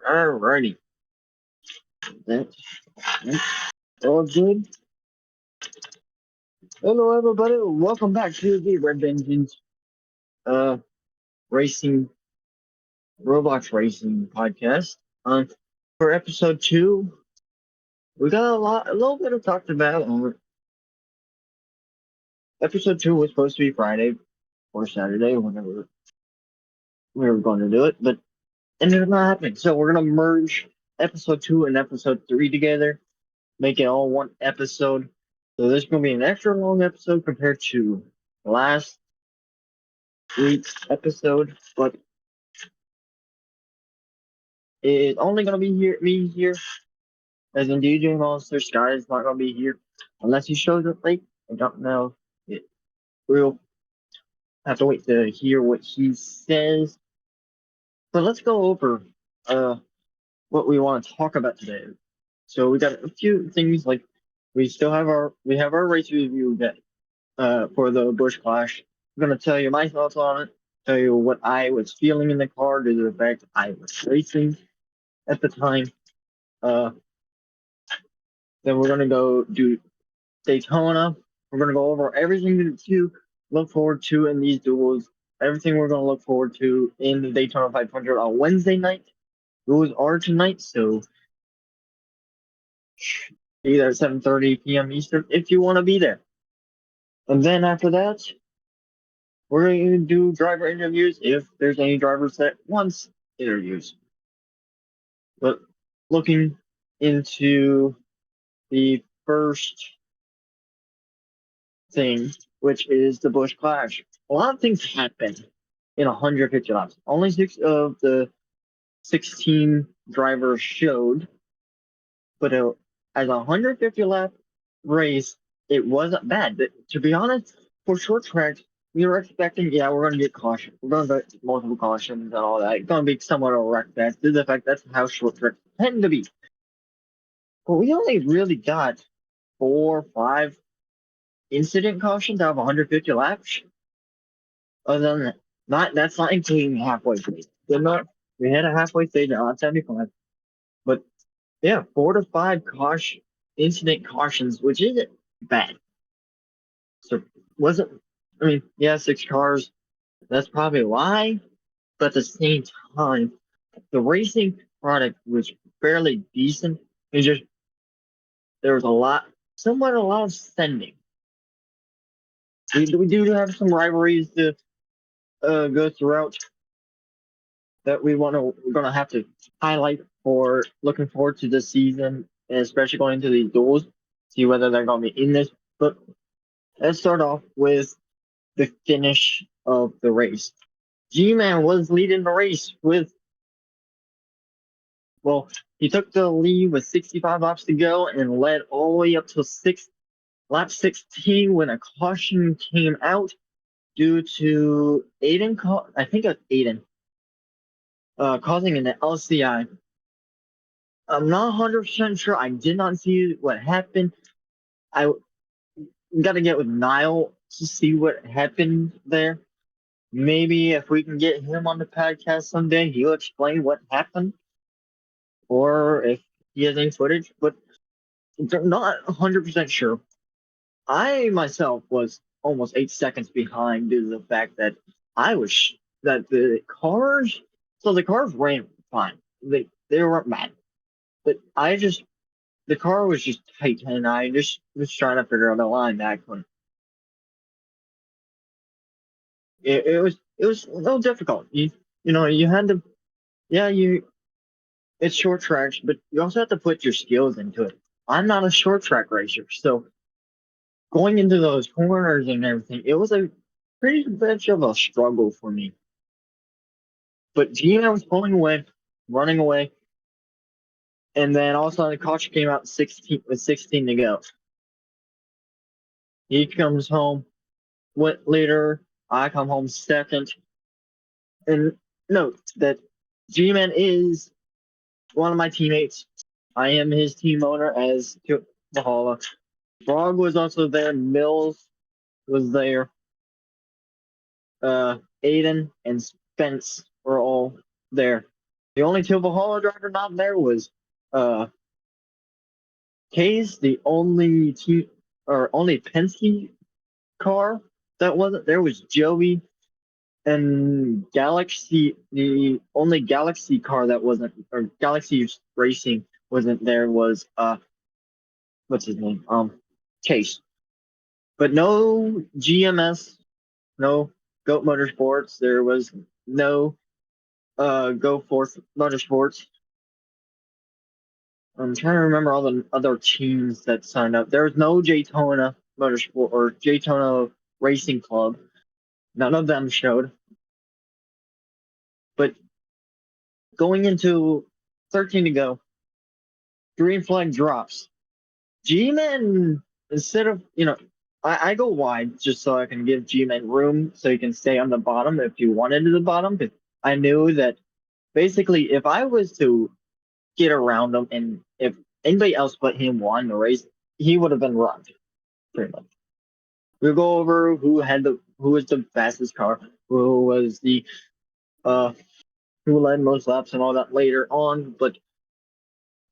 Alrighty. That's all good. Hello, everybody. Welcome back to the Red Engines uh racing Roblox racing podcast. For episode 2, we got a little bit of talked about. Episode 2 was supposed to be Friday or Saturday, whenever we were going to do it, but ended up not happening. So we're gonna merge episode 2 and episode 3 together, make it all one episode. So this is gonna be an extra long episode compared to last week's episode, but it's only gonna be me here, as in DJ Monster. Sky is not gonna be here unless he shows up late. I don't know. We'll have to wait to hear what he says. But let's go over uh what we want to talk about today. So we got a few things like we have our race review that for the Bush Clash. I'm gonna tell you my thoughts on it, tell you what I was feeling in the car due to the fact I was racing at the time. Uh, then we're gonna go do Daytona. We're gonna go over everything to look forward to in these duels. Everything we're gonna look forward to in the Daytona 500 on Wednesday night. Duels are tonight, so be there at 7:30 p.m. Eastern if you want to be there. And then after that, we're going to do driver interviews if there's any drivers that wants interviews. But looking into the first thing, which is the Bush Clash. A lot of things happen in 150 laps. Only 6 of the 16 drivers showed, but as a 150 lap race, it wasn't bad. But to be honest, for short tracks, we were expecting, yeah, we're going to get caution. We're going to get multiple cautions and all that. It's going to be somewhat of a wreck fest due to the fact that's how short tracks tend to be. But we only really got 4 or 5 incident cautions out of 150 laps. Other than that, that's not including the halfway stage. We had a halfway stage on 75, but yeah, 4 to 5 incident cautions, which isn't bad. So wasn't I mean, yeah, 6 cars. That's probably why, but at the same time, the racing product was fairly decent. It's just there was somewhat a lot of sending. We do have some rivalries to go throughout that we're gonna have to highlight for looking forward to this season, and especially going into these duels, see whether they're gonna be in this. But let's start off with the finish of the race. G-Man was leading the race well, he took the lead with 65 laps to go and led all the way up to lap 16 when a caution came out due to I think it was Aiden, causing an LCI. I'm not 100% sure. I did not see what happened. I got to get with Niall to see what happened there. Maybe if we can get him on the podcast someday, he'll explain what happened, or if he has any footage. But I'm not 100% sure. I myself was almost 8 seconds behind due to the fact that I was that the cars ran fine. They weren't bad, but the car was just tight, and I just was trying to figure out a line back when it was a little difficult. You know you had to yeah you it's short tracks, but you also have to put your skills into it. I'm not a short track racer, so going into those corners and everything, it was a pretty much of a struggle for me. But Gino was pulling away, running away, and then all of a sudden the caution came out 16 with 16 to go. He comes home. Went later. I come home second. And note that G-Man is one of my teammates. I am his team owner as Mahala. Frog was also there. Mills was there. Aiden and Spence were all there. The only Silverhauer driver not there was Case, the only team or only Penske car that wasn't there was Joey, and Galaxy. The only Galaxy car that wasn't, or Galaxy Racing wasn't there was what's his name? Chase. But no GMS, no Goat Motorsports. There was no Go Forth Motorsports. I'm trying to remember all the other teams that signed up. There was no Daytona Motorsport or Daytona Racing Club. None of them showed. But going into 13 to go, green flag drops. G-Man, instead of, I go wide just so I can give G-Man room so he can stay on the bottom if you wanted to the bottom. But I knew that basically if I was to get around him and if anybody else but him won the race, he would have been run pretty much. We'll go over who was the fastest car, who was the uh who led most laps and all that later on. But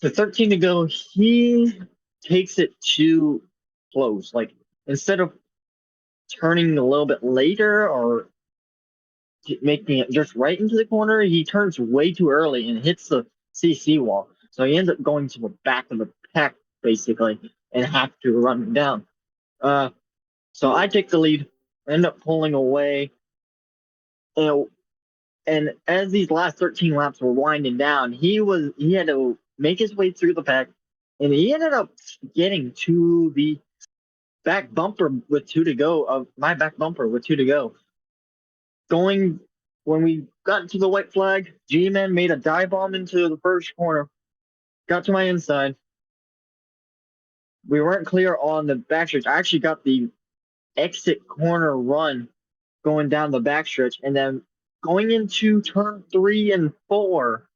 the 13 to go, he takes it too close. Like instead of turning a little bit later or making it just right into the corner, he turns way too early and hits the CC wall. So he ends up going to the back of the pack basically and have to run down. So I take the lead, end up pulling away. And as these last 13 laps were winding down, he had to make his way through the pack, and he ended up getting to the back bumper with 2 to go of my back bumper with 2 to go. Going when we got to the white flag, G-Man made a dive bomb into the first corner, got to my inside. We weren't clear on the backstretch. I actually got the exit corner run going down the backstretch, and then going into turn 3 and 4,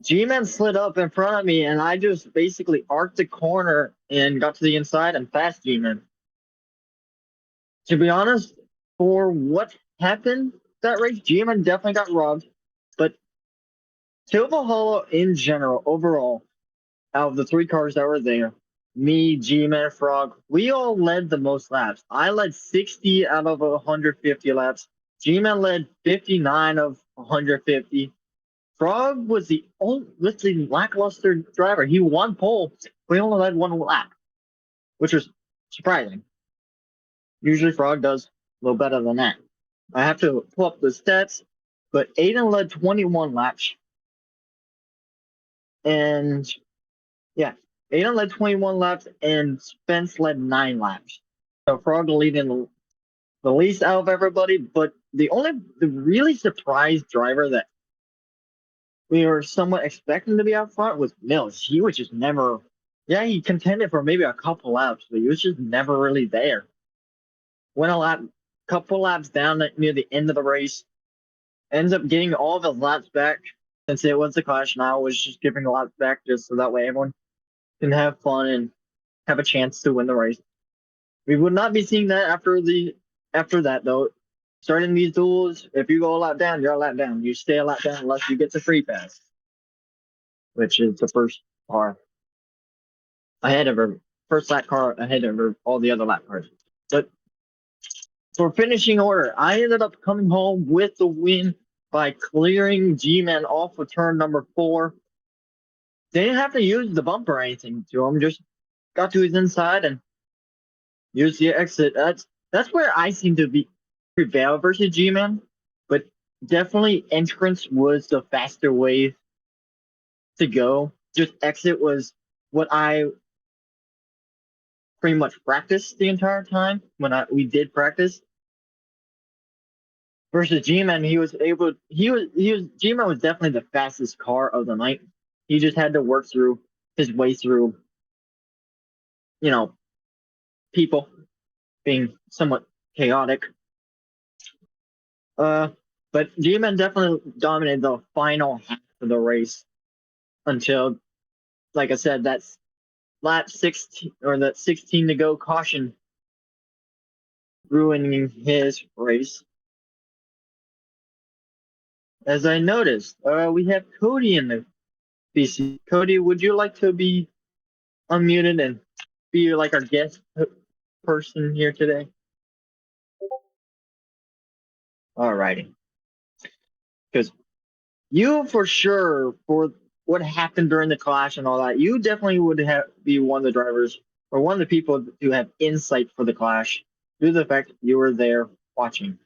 G-Man slid up in front of me, and I just basically arced the corner and got to the inside and passed G-Man. To be honest, for what happened that race, G-Man definitely got robbed. But Silver Hollow in general, overall, out of the 3 cars that were there, me, G-Man, Frog, we all led the most laps. I led 60 out of 150 laps. G-Man led 59 of 150. Frog was the lackluster driver. He won pole, but he only led 1 lap, which was surprising. Usually Frog does a little better than that. I have to pull up the stats, but Aiden led 21 laps. And yeah, Aiden led 21 laps and Spence led 9 laps. So Frog leading the least out of everybody, but the really surprised driver that we were somewhat expecting to be out front was Mills. He was just never, yeah, he contended for maybe a couple laps, but he was just never really there. Went couple laps down near the end of the race, ends up getting all of his laps back since it was a caution. I was just giving laps back just so that way everyone can have fun and have a chance to win the race. We would not be seeing that after that though. Starting these duels, if you go a lap down, you're a lap down. You stay a lap down unless you get the free pass, which is the first car ahead of her, first lap car ahead of her, all the other lap cars. But for finishing order, I ended up coming home with the win by clearing G-Man off of turn number 4. They didn't have to use the bumper or anything to him, just got to his inside and used the exit. That's where I seem to be prevail versus G-Man, but definitely entrance was the faster way to go. Just exit was what I pretty much practiced the entire time when we did practice. Versus G-Man, G-Man was definitely the fastest car of the night. He just had to work through his way through, people being somewhat chaotic. But G-Man definitely dominated the final half of the race until, like I said, that's lap 16 or that 16 to go caution ruining his race. as I noticed, we have Cody in the BC. Cody, would you like to be unmuted and be like our guest person here today? Alrighty, because you for sure for what happened during the clash and all that, you definitely would have be one of the drivers or one of the people who have insight for the clash due to the fact that you were there watching.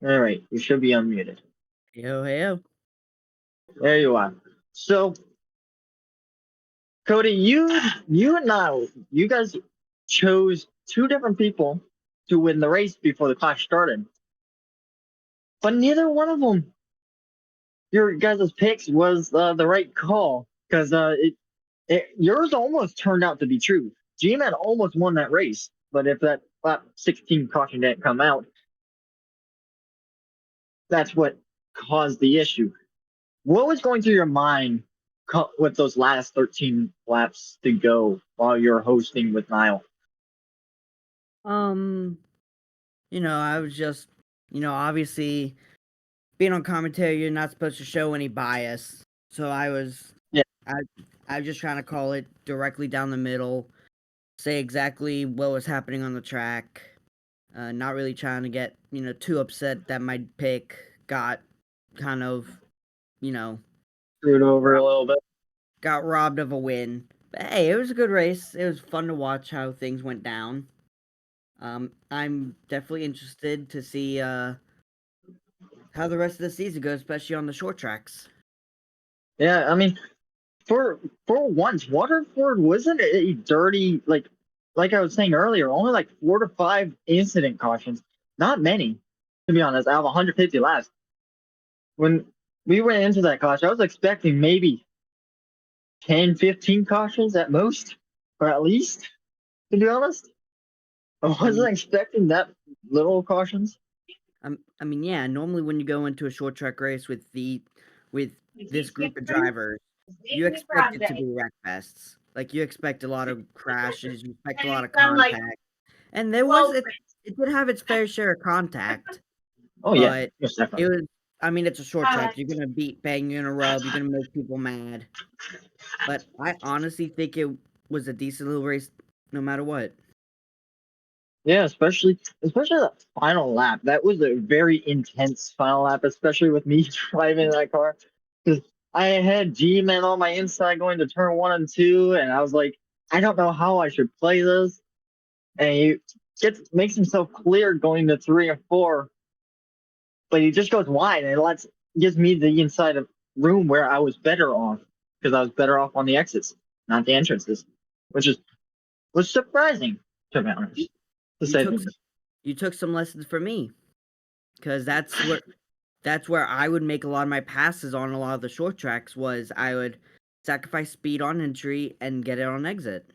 All right, you should be unmuted. Yo, yo. There you are. So, Cody, you and I, you guys chose two different people to win the race before the clash started, but neither one of them, your guys' picks, was the right call because yours almost turned out to be true. G-Man almost won that race, but if that lap 16 caution didn't come out, that's what caused the issue. What was going through your mind with those last 13 laps to go while you're hosting with Niall? Um, I was just, obviously being on commentary, you're not supposed to show any bias. So Yeah, I, I was just trying to call it directly down the middle, say exactly what was happening on the track. Not really trying to get, too upset that my pick got kind of, you know, screwed over a little bit. got robbed of a win. But hey, it was a good race. It was fun to watch how things went down. I'm definitely interested to see how the rest of the season goes, especially on the short tracks. Yeah, I mean, for once, Waterford wasn't a dirty like I was saying earlier. Only like 4 to 5 incident cautions, not many, to be honest. Out of 150 laps, when we went into that caution, I was expecting maybe 10, 15 cautions at most, or at least, to be honest. I I mean, wasn't expecting that little cautions. yeah. Normally, when you go into a short track race with this group of drivers, you expect it to be wreck fests. Like you expect a lot of crashes, you expect a lot of contact, and it did have its fair share of contact, Oh yeah, but yes, it definitely. was. I mean, it's a short track. You're gonna beat bang, you're gonna rub, you're gonna make people mad. But I honestly think it was a decent little race, no matter what. Yeah, especially that final lap. That was a very intense final lap, especially with me driving that car. Because I had G-Man on my inside going to turn 1 and 2, and I was like, I don't know how I should play this. And he makes himself clear going to 3 and 4, but he just goes wide and gives me the inside of room where I was better off because I was better off on the exits, not the entrances, which was surprising to be honest, to You say the took least. you took some lessons from me because that's where I would make a lot of my passes on a lot of the short tracks was I would sacrifice speed on entry and get it on exit.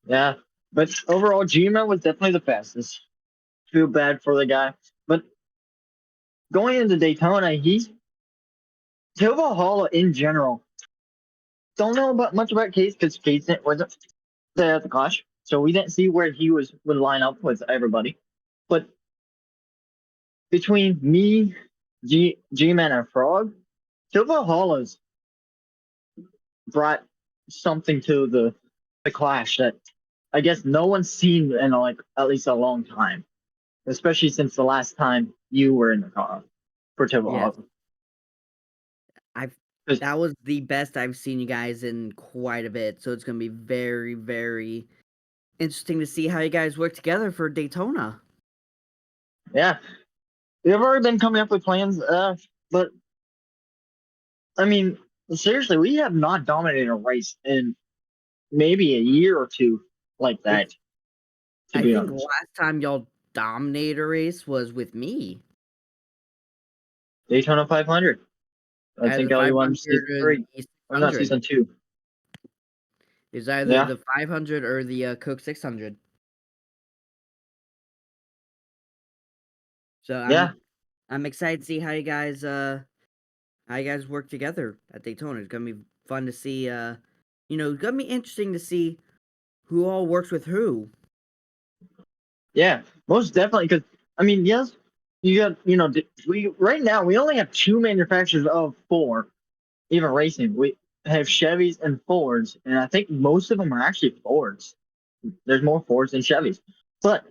Yeah, but overall, Gma was definitely the fastest. Feel bad for the guy, but going into Daytona, he's Silva Hall in general. Don't know about much about Case because wasn't there at the clash, so we didn't see where he would line up with everybody. But between me, G-Man, and Frog, Silva Hall has brought something to the clash that I guess no one's seen in like at least a long time, especially since the last time you were in the car for Silva Yes, Hall. I've 'Cause, that was the best I've seen you guys in quite a bit. So it's gonna be very, very interesting to see how you guys work together for Daytona. yeah, we have already been coming up with plans, but I mean, seriously, we have not dominated a race in maybe a year or two like It's that, to I be think honest. last time y'all dominated a race was with me. Daytona 500. I Either think the LU won 500 season or the three, or not 600. season two. It's either Yeah, the 500 or the Coke 600. So yeah, I'm excited to see how you guys work together at Daytona. It's gonna be fun to see. It's gonna be interesting to see who all works with who. yeah, most definitely. Because I mean, yes, you got we right now we only have two manufacturers of four, even racing. We have Chevys and Fords, and I think most of them are actually Fords. There's more Fords than Chevys, but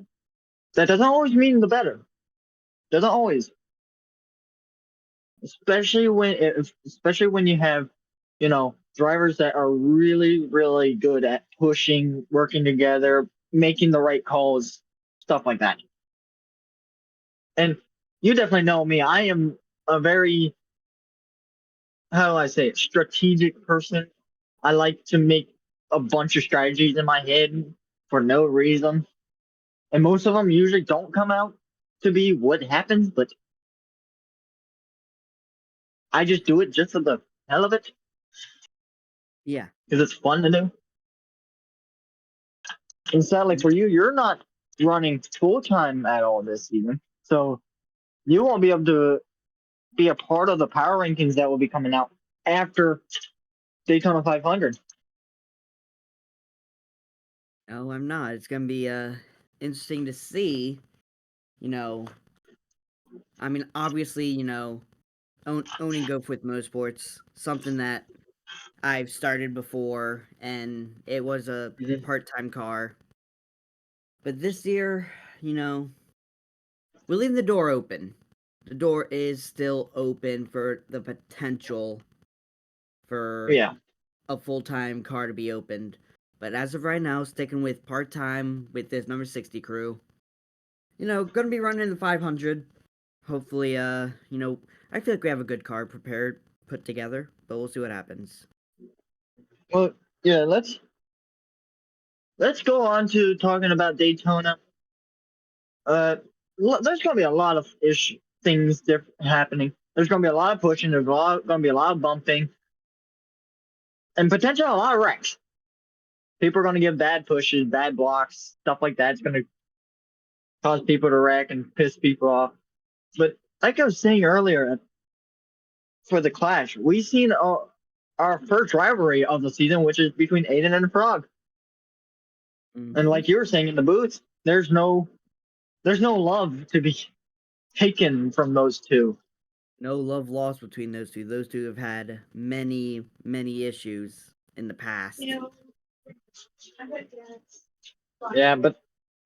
that doesn't always mean the better. Doesn't always, especially when you have, drivers that are really really good at pushing, working together, making the right calls, stuff like that. And you definitely know me. I am a very, how do I say it, strategic person. I like to make a bunch of strategies in my head for no reason. And most of them usually don't come out to be what happens, but I just do it just for the hell of it Yeah. because it's fun to do. And sadly for you, you're not running full time at all this season. So you won't be able to be a part of the power rankings that will be coming out after Daytona 500. No, I'm not. It's gonna be interesting to see. You know, I mean, obviously, owning Go with Motorsports, something that I've started before, and it was a Mhm. part-time car. But this year, you know, we're leaving the door open. The door is still open for the potential for Yeah. a full-time car to be opened. But as of right now, sticking with part-time with this number 60 crew. Gonna be running the 500. Hopefully, I feel like we have a good car prepared, put together, but we'll see what happens. Well, yeah, let's go on to talking about Daytona. Uh, there's going to be a lot of things happening. There's going to be a lot of pushing. There's going to be a lot of bumping, and potentially a lot of wrecks. People are going to give bad pushes, bad blocks, stuff like that. It's going to cause people to wreck and piss people off. But like I was saying earlier, for the clash, we've seen our first rivalry of the season, which is between Aiden and Frog. And Hmm. like you were saying in the booth, there's no love to be taken from those two. No love lost between those two. Those two have had many, many issues in the past. Yeah, but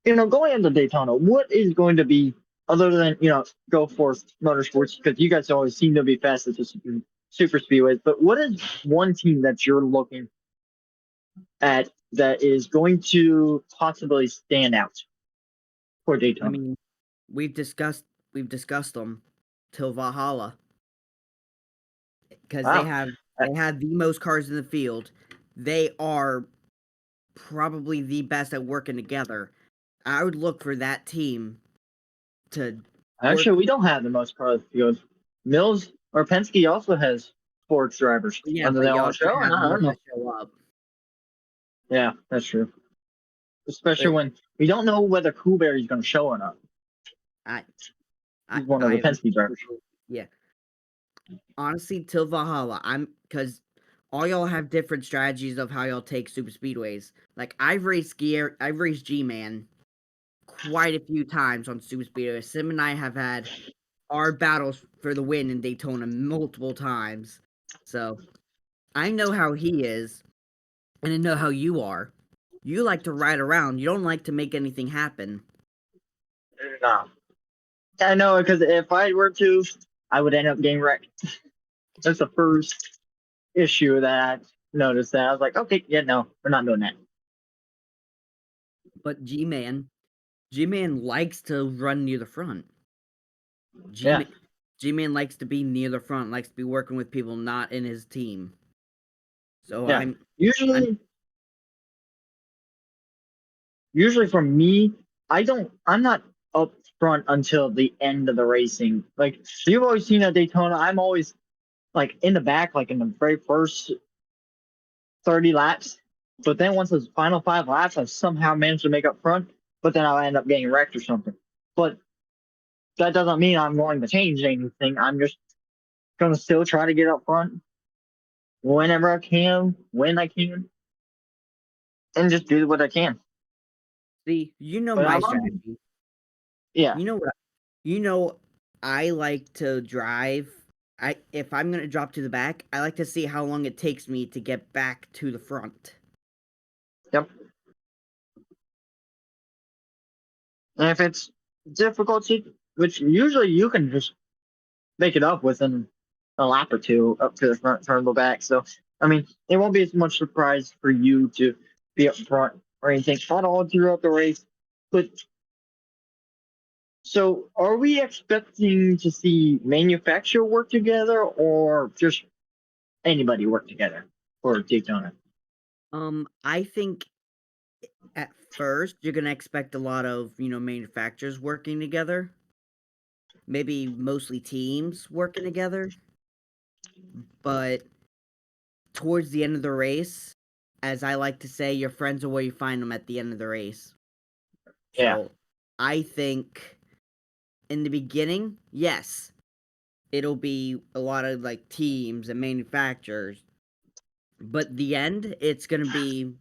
going into Daytona, what is going to be other than go for motorsports because you guys always seem to be fast at the super speedways. But what is one team that you're looking at that is going to possibly stand out for I Daytona? mean, we've discussed we've discussed them till Valhalla because Wow. they have the most cars in the field. They are probably the best at working together. I would look for that team to Actually, work. we don't have the most cars field. Mills or Penske also has sports drivers. Yeah, Whether but they you all also show or have not, I more don't that know. show up. Yeah, that's true. Especially But when we don't know whether Coolberry is going to show or not. I, He's one of the I Penske drivers. yeah. Honestly, till Valhalla, I'm because all y'all have different strategies of how y'all take super speedways. Like I've raced G Man quite a few times on super speedways. Sim and I have had our battles for the win in Daytona multiple times. So I know how he is, and I know how you are. You like to ride around. You don't like to make anything happen. No. I know because if I were to, I would end up getting wrecked. That's the first issue that I noticed. That I was like, okay, yeah, no, we're not doing that. But G Man likes to run near the front. G Yeah, Man, G Man likes to be near the front. Likes to be working with people not in his team. So yeah. I'm Usually, usually for me, I'm not up front until the end of the racing. Like you've always seen at Daytona, I'm always like in the back, like in the very first 30 laps. But then once those final 5 laps, I've somehow managed to make up front. But then I'll end up getting wrecked or something. But that doesn't mean I'm going to change anything. I'm just going to still try to get up front whenever I can, when I can, and just do what I can. see. You know But my I'm on, strategy. yeah, You know what? You know I like to drive. If I'm gonna drop to the back, I like to see how long it takes me to get back to the front. Yep. And if it's difficulty, which usually you can just make it up within a lap or two up to the front, front, the back. So, I mean, it won't be as much surprise for you to be up front or anything at all throughout the race. But so, are we expecting to see manufacturer work together or just anybody work together for Daytona? I think at first you're gonna expect a lot of manufacturers working together, maybe mostly teams working together, but towards the end of the race, as I like to say, your friends are where you find them at the end of the race. Yeah, So I think in the beginning, yes, it'll be a lot of like teams and manufacturers, but the end, it's gonna be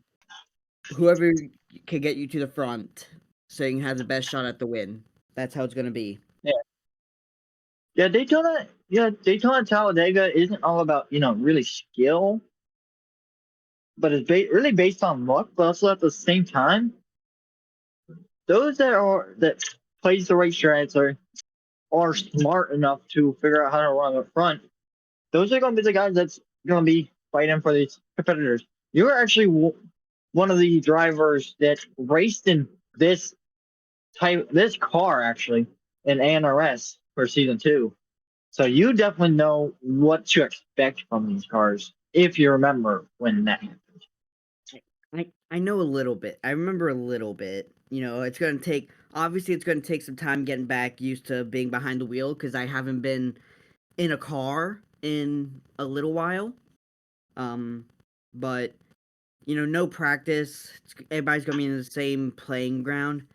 whoever can get you to the front, so you can have the best shot at the win. That's how it's gonna be. yeah, yeah. Daytona, yeah, Daytona Talladega isn't all about really skill, but it's really based on luck. But also at the same time, those that plays the right strats are smart enough to figure out how to run up front. Those are going to be the guys that's going to be fighting for these competitors. You were actually one of the drivers that raced in this car actually in ANRS for season 2. So you definitely know what to expect from these cars if you remember when that happened. I know a little bit. I remember a little bit. It's gonna take obviously it's gonna take some time getting back used to being behind the wheel because I haven't been in a car in a little while. Um, but no practice. Everybody's gonna be in the same playing ground.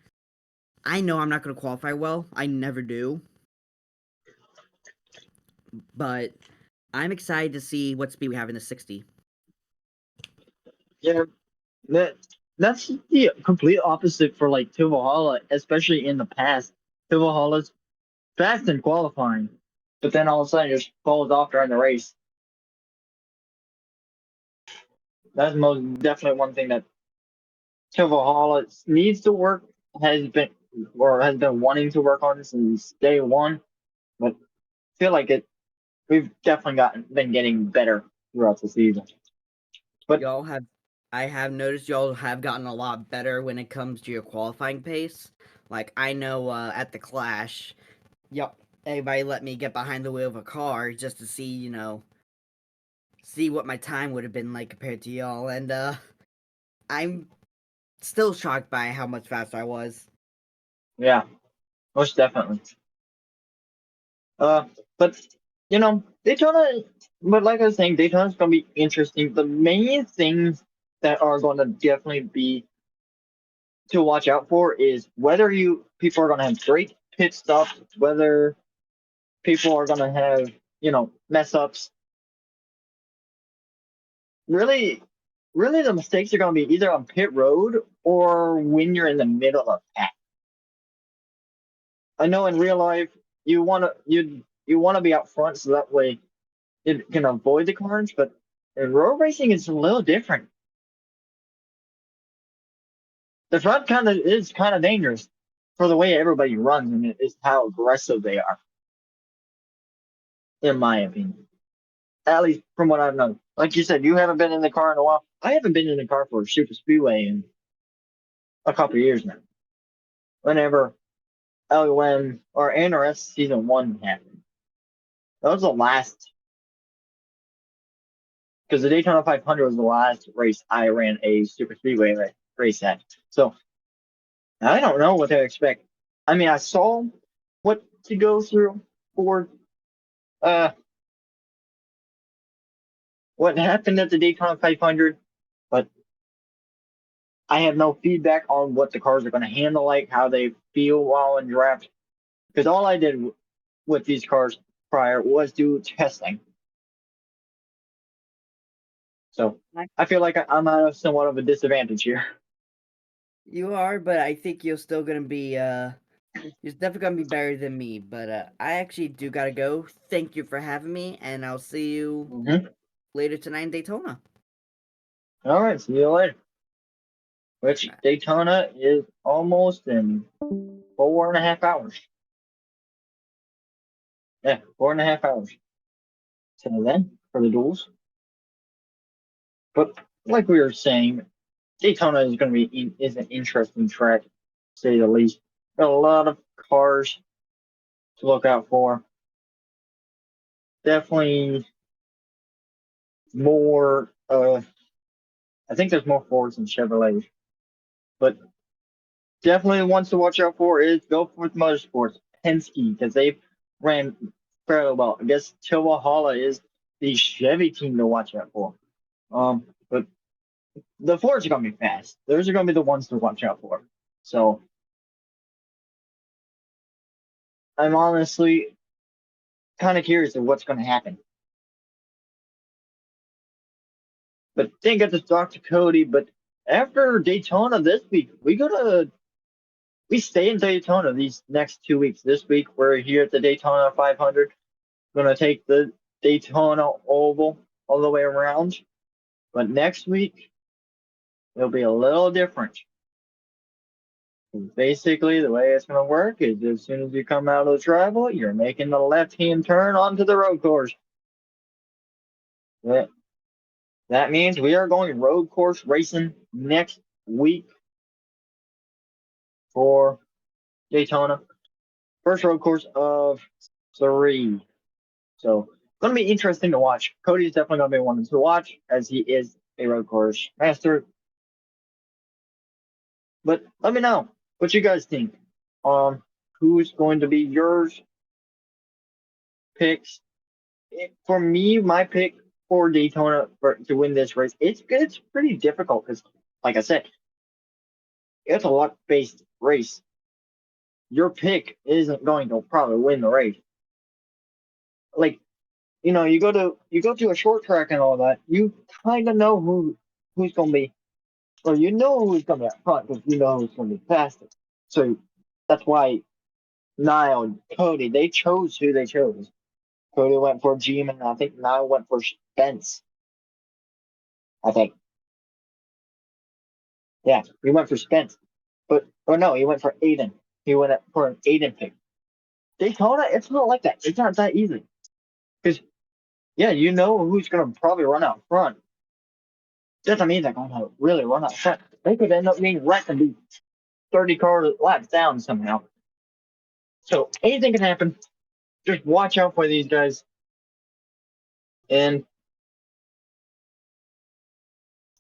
I know I'm not gonna qualify well. I never do. But I'm excited to see what speed we have in the 60. Yeah, that that's the complete opposite for like Tuvahala, especially in the past. Tuvahala's fast in qualifying, but then all of a sudden just falls off during the race. That's most definitely one thing that Tuvahala needs to work, has been has been wanting to work on since day one. But I feel like we've definitely been getting better throughout the season. But Y'all have I have noticed y'all have gotten a lot better when it comes to your qualifying pace. Like I know at the Clash, yep, everybody let me get behind the wheel of a car just to see, see what my time would have been like compared to y'all, and I'm still shocked by how much faster I was. yeah, most definitely. Uh, but Daytona. But like I was saying, Daytona's gonna be interesting. The main things that are going to definitely be to watch out for is whether you people are going to have great pit stops, whether people are going to have mess ups. Really, really, the mistakes are going to be either on pit road or when you're in the middle of a pack. I know in real life you want to be out front so that way it can avoid the cars, but in road racing it's a little different. The front kind of dangerous for the way everybody runs and it is how aggressive they are, in my opinion. At least from what I've known. Like you said, you haven't been in the car in a while. I haven't been in the car for a super speedway in a couple of years now. Whenever LUM or NRS season 1 happened, that was the last because the Daytona 500 was the last race I ran a super speedway race at. So I don't know what to expect. I mean, I saw what to go through for uh what happened at the Daytona 500, but I have no feedback on what the cars are going to handle, like how they feel while in draft. Because all I did with these cars prior was do testing. So I- I feel like I'm at somewhat of a disadvantage here. You are, but I think you're still gonna be He's definitely gonna be better than me, but I actually do gotta go. Thank you for having me, and I'll see you Mm-hmm. later tonight in Daytona. All right, see you later. Which Daytona is almost in 4.5 hours. Yeah, 4.5 hours. So then for the duels. But like we were saying, Daytona is going to be is an interesting track, to say the least. Got a lot of cars to look out for. Definitely more. I think there's more Fords than Chevrolets, but definitely the ones to watch out for is Go Forth Motorsports, Penske, because they've ran fairly well. I guess Valhalla is the Chevy team to watch out for. But the Fords are going to be fast. Those are going to be the ones to watch out for. So I'm honestly kind of curious of what's going to happen. But didn't get to talk to Cody. But after Daytona this week, we stay in Daytona these next 2 weeks. This week we're here at the Daytona 500. Gonna take the Daytona Oval all the way around. But next week it'll be a little different. Basically, the way it's gonna work is as soon as you come out of the driveway, you're making the left-hand turn onto the road course. That that means we are going road course racing next week for Daytona. First road course of 3. So going to be interesting to watch. Cody's definitely going to be one to watch as he is a road course master. But let me know what you guys think. Who's going to be yours picks? For me, my pick for Daytona to win this race, it's pretty difficult because, like I said, it's a luck based race. Your pick isn't going to probably win the race. Like you go to a short track and all that, you kind of know who's going to be, or you know who's going to be up front because you know who's going to be faster. So that's why Niall and Cody they chose who they chose. Cody went for Gene, and I think Niall went for Spence. I think, yeah, he went for Spence, but or no, he went for Aiden. He went for an Aiden pick. Daytona, it's not like that. It's not that easy because yeah, you know who's going to probably run out front. Doesn't mean they're going to really run out front. They could end up being wrecked and be 30 car laps down somehow. So anything can happen. Just watch out for these guys and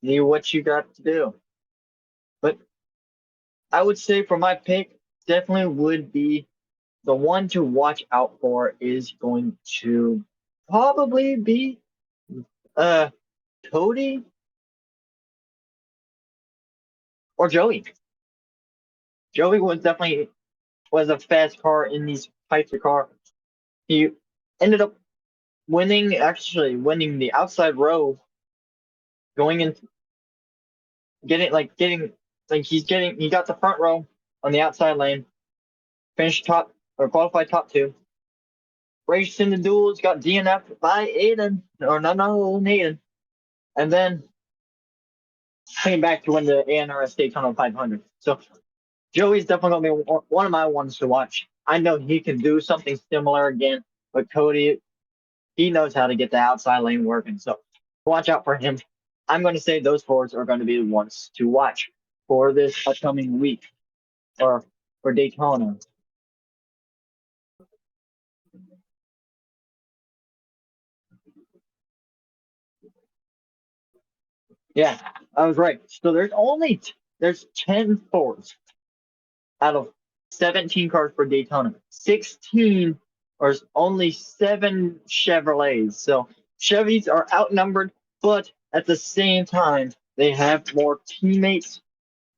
see what you got to do. But I would say for my pick, definitely would be the one to watch out for is going to probably be uh Cody or Joey. Joey was a fast car in these types of car. He ended up winning the outside row, going in, he got the front row on the outside lane, finished top or qualified top 2. Raced in the duels, got DNF by Aiden or no Aiden, and then came back to win the ANRS Daytona 500. So Joey's definitely gonna be one of my ones to watch. I know he can do something similar again, but Cody, he knows how to get the outside lane working. So watch out for him. I'm going to say those fours are going to be the ones to watch for this upcoming week or for Daytona. Yeah, I was right. So there's 10 fours out of 17 cars for Daytona. 16 or only 7 Chevrolets. So Chevys are outnumbered, but at the same time, they have more teammates.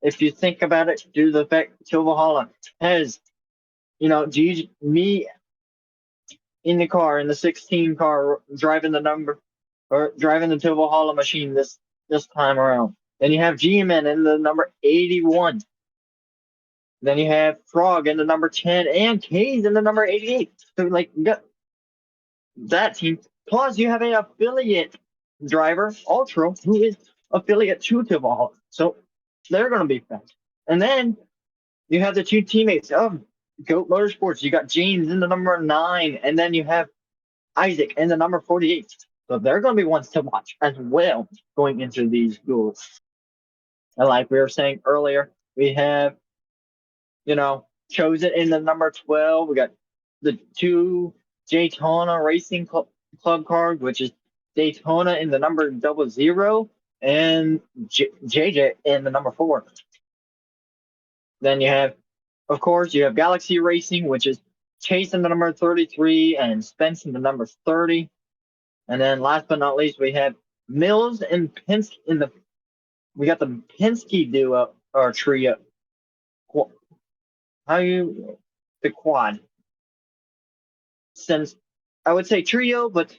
If you think about it, due to the fact Valhalla has, me in the car, in the 16 car, driving the number or driving the Valhalla machine this time around. Then you have G-Man in the number 81. Then you have Frog in the number 10 and K's in the number 88. So, like, you got that team. Plus, you have an affiliate driver, Ultra, who is affiliate to Tival. So, they're going to be fast. And then you have the two teammates of Goat Motorsports. You got James in the number 9, and then you have Isaac in the number 48. So, they're going to be ones to watch as well going into these duels. And like we were saying earlier, we have, Chosen in the number 12. We got the two Daytona Racing Club cards, which is Daytona in the number 00 and JJ in the number 4. Then you have, of course, you have Galaxy Racing, which is Chase in the number 33 and Spence in the number 30. And then last but not least, we have Mills and Penske we got the Penske duo or trio. The quad? Since I would say trio, but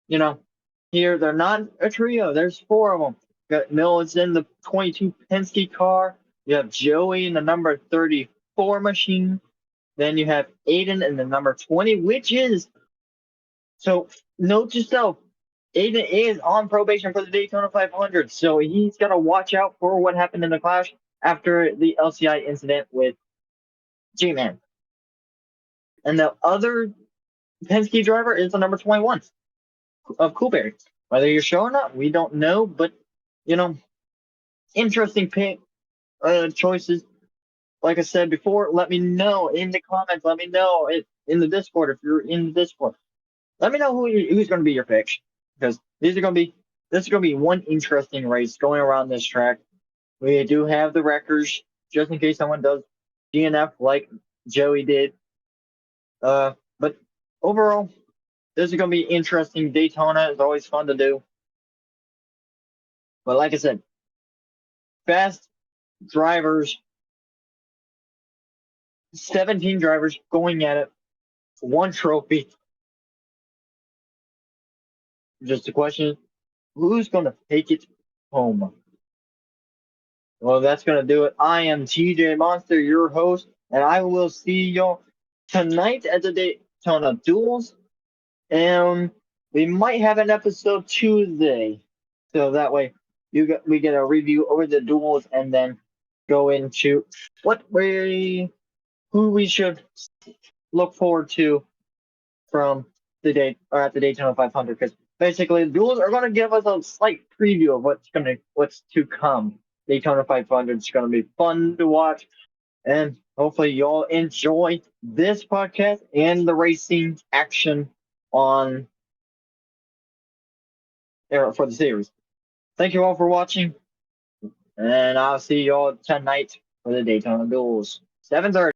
here they're not a trio. There's 4 of them. Got Mills in the 22 Penske car. You have Joey in the number 34 machine. Then you have Aiden in the number 20, which is so note to self. Aiden is on probation for the Daytona 500, so he's got to watch out for what happened in the clash after the LCI incident with G-Man. And the other Penske driver is the number 21 of Coolberry. Whether you're sure or not, we don't know, but interesting pick choices. Like I said before, let me know in the comments. Let me know in the Discord if you're in the Discord. Let me know who's going to be your pick, because this is going to be one interesting race going around this track. We do have the records just in case someone does DNF like Joey did. But overall, this is going to be interesting. Daytona is always fun to do. But like I said, fast drivers, 17 drivers going at it, 1 trophy. Just a question, who's going to take it home? Well, that's going to do it. I am TJ Monster, your host, and I will see y'all tonight at the Daytona Duels. And we might have an episode Tuesday. So that way we get a review over the duels and then go into who we should look forward to from the day or at the Daytona 500, because basically the duels are going to give us a slight preview of what's to come. Daytona 500 is going to be fun to watch, and hopefully y'all enjoy this podcast and the racing action on air for the series. Thank you all for watching, and I'll see y'all tonight for the Daytona Duels, 7:30.